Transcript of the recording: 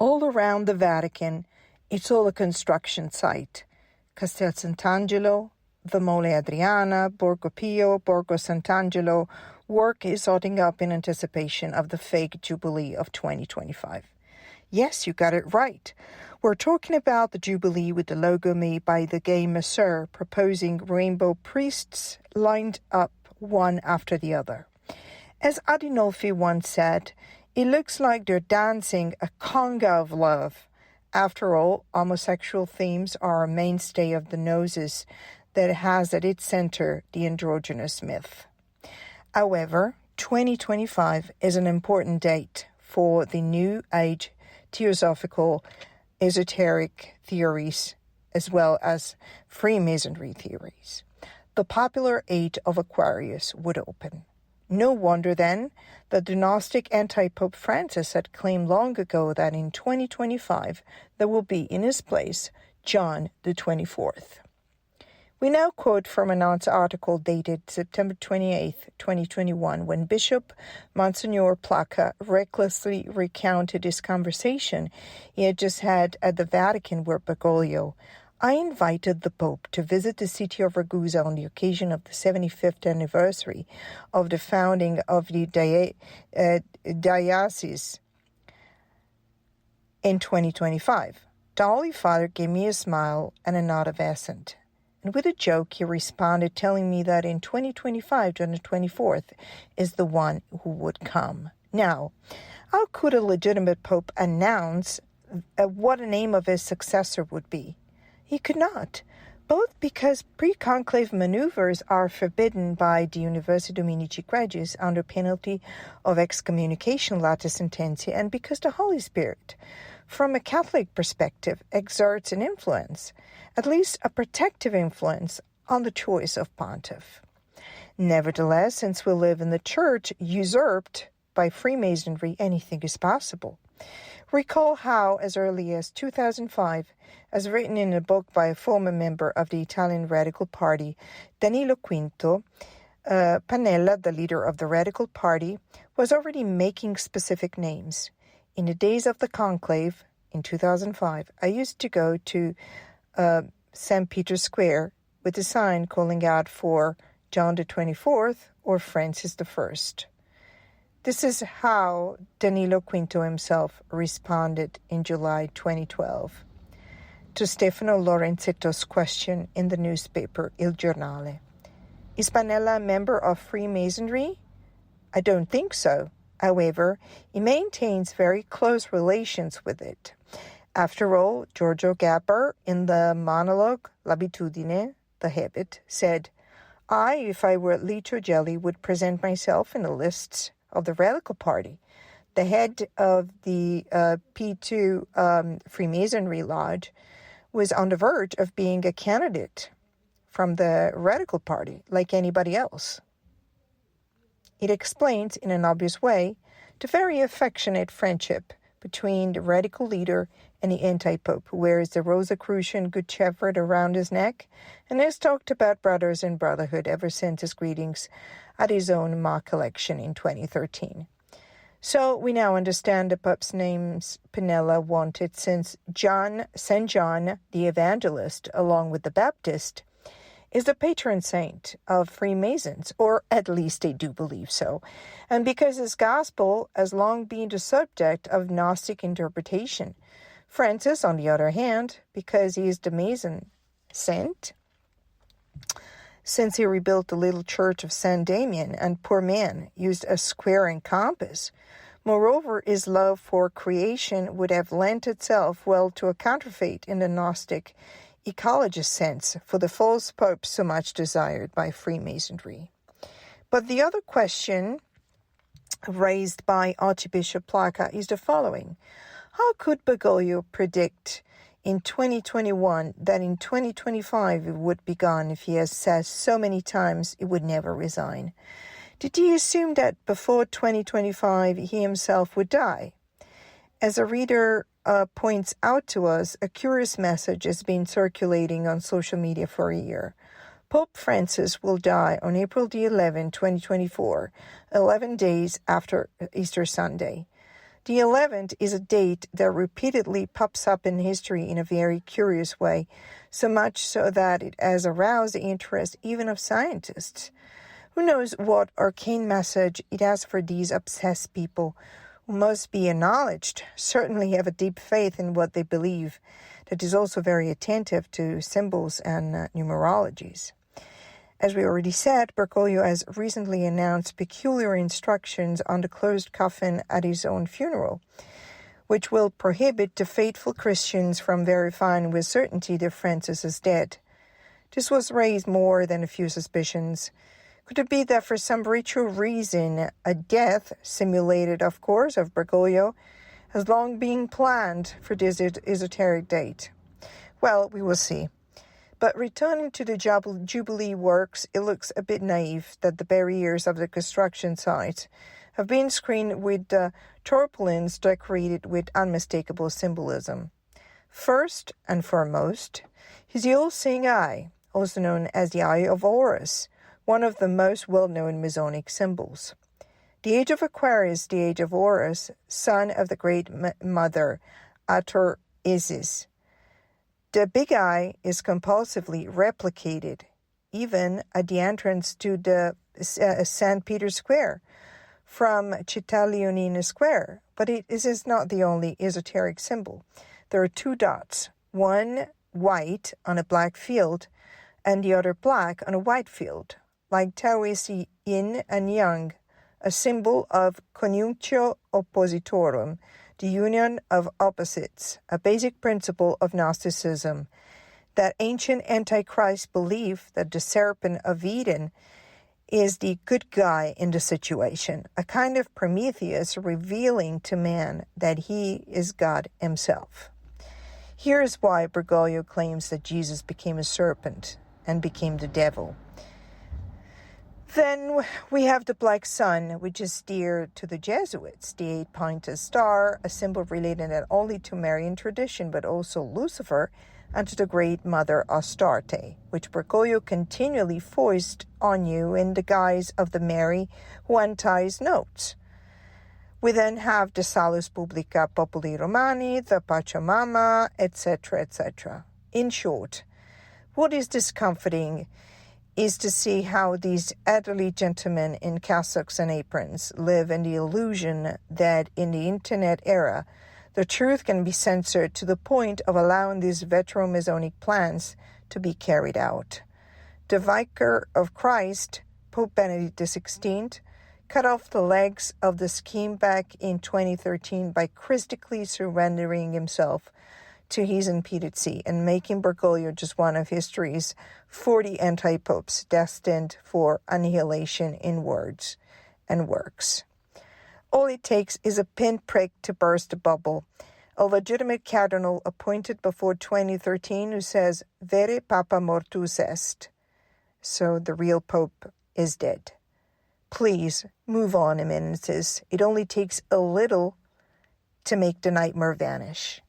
All around the Vatican, it's all a construction site. Castel Sant'Angelo, the Mole Adriana, Borgo Pio, Borgo Sant'Angelo, work is hotting up in anticipation of the fake Jubilee of 2025. Yes, you got it right. We're talking about the Jubilee with the logo made by the gay masseur proposing rainbow priests lined up one after the other. As Adinolfi once said, it looks like they're dancing a conga of love. After all, homosexual themes are a mainstay of the gnosis that has at its center the androgynous myth. However, 2025 is an important date for the New Age theosophical esoteric theories as well as Freemasonry theories. The popular age of Aquarius would open. No wonder then that the Gnostic anti-Pope Francis had claimed long ago that in 2025 there will be in his place John the 24th. We now quote from an article dated September 28, 2021, when Bishop Monsignor Placa recklessly recounted his conversation he had just had at the Vatican with Bergoglio. I invited the Pope to visit the city of Ragusa on the occasion of the 75th anniversary of the founding of the diocese in 2025. The Holy Father gave me a smile and a nod of assent. And with a joke, he responded, telling me that in 2025, John the 24th, is the one who would come. Now, how could a legitimate pope announce what the name of his successor would be? He could not, both because pre-conclave maneuvers are forbidden by the Universi Dominici Gregis under penalty of excommunication lata sententia, and because the Holy Spirit, from a Catholic perspective, exerts an influence, at least a protective influence, on the choice of pontiff. Nevertheless, since we live in the church usurped by Freemasonry, anything is possible. Recall how, as early as 2005, as written in a book by a former member of the Italian Radical Party, Danilo Quinto, Pannella, the leader of the Radical Party, was already making specific names. In the days of the conclave, in 2005, I used to go to St. Peter's Square with a sign calling out for John the 24th or Francis the First. This is how Danilo Quinto himself responded in July 2012 to Stefano Lorenzetto's question in the newspaper Il Giornale. Is Pannella a member of Freemasonry? I don't think so. However, he maintains very close relations with it. After all, Giorgio Gapper, in the monologue L'abitudine, the habit, said, I, if I were Licio Gelli, would present myself in the lists of the Radical Party. The head of the P2 Freemasonry Lodge was on the verge of being a candidate from the Radical Party, like anybody else. It explains, in an obvious way, the very affectionate friendship between the radical leader and the anti-pope, who wears the Rosicrucian Good Shepherd around his neck and has talked about brothers and brotherhood ever since his greetings at his own mock election in 2013. So we now understand the Pope's names Pannella wanted, since St. John the Evangelist, along with the Baptist, is the patron saint of Freemasons, or at least they do believe so, and because his gospel has long been the subject of Gnostic interpretation. Francis, on the other hand, because he is the Mason saint, since he rebuilt the little church of San Damian, and poor man used a square and compass. Moreover, his love for creation would have lent itself well to a counterfeit in the Gnostic ecologist sense for the false pope so much desired by Freemasonry. But the other question raised by Archbishop Placa is the following. How could Bergoglio predict in 2021 that in 2025 it would be gone if he has said so many times he would never resign? Did he assume that before 2025 he himself would die? As a reader points out to us, a curious message has been circulating on social media for a year. Pope Francis will die on April the 11th, 2024, 11 days after Easter Sunday. The 11th is a date that repeatedly pops up in history in a very curious way, so much so that it has aroused the interest even of scientists. Who knows what arcane message it has for these obsessed people, who must be acknowledged, certainly have a deep faith in what they believe, that is also very attentive to symbols and numerologies. As we already said, Bergoglio has recently announced peculiar instructions on the closed coffin at his own funeral, which will prohibit the faithful Christians from verifying with certainty that Francis is dead. This was raised more than a few suspicions. Could it be that for some ritual reason, a death, simulated of course, of Bergoglio, has long been planned for this esoteric date? Well, we will see. But returning to the Jubilee works, it looks a bit naive that the barriers of the construction site have been screened with tarpaulins decorated with unmistakable symbolism. First and foremost is the all-seeing eye, also known as the Eye of Horus, one of the most well-known Masonic symbols. The age of Aquarius, the age of Horus, son of the great mother, Ator Isis. The big eye is compulsively replicated, even at the entrance to the St. Peter's Square from Città Leonina Square. But it is not the only esoteric symbol. There are two dots, one white on a black field and the other black on a white field, like Taoist yin and yang, a symbol of conjunctio oppositorum, the union of opposites, a basic principle of Gnosticism, that ancient Antichrist belief that the serpent of Eden is the good guy in the situation, a kind of Prometheus revealing to man that he is God himself. Here is why Bergoglio claims that Jesus became a serpent and became the devil. Then we have the black sun, which is dear to the Jesuits, the eight-pointed star, a symbol related not only to Marian tradition but also Lucifer and to the great mother Astarte, which Bergoglio continually foists on you in the guise of the Mary who unties notes. We then have the Salus Publica Populi Romani, the Pachamama, etc., etc. In short, what is discomforting is to see how these elderly gentlemen in cassocks and aprons live in the illusion that in the internet era, the truth can be censored to the point of allowing these vetero-Masonic plans to be carried out. The Vicar of Christ, Pope Benedict XVI, cut off the legs of the scheme back in 2013 by christically surrendering himself to his impedency and making Bergoglio just one of history's 40 anti-popes destined for annihilation in words and works. All it takes is a pinprick to burst the bubble. A legitimate cardinal appointed before 2013 who says, "Vere Papa mortus est." So the real Pope is dead. Please move on, eminences. It only takes a little to make the nightmare vanish.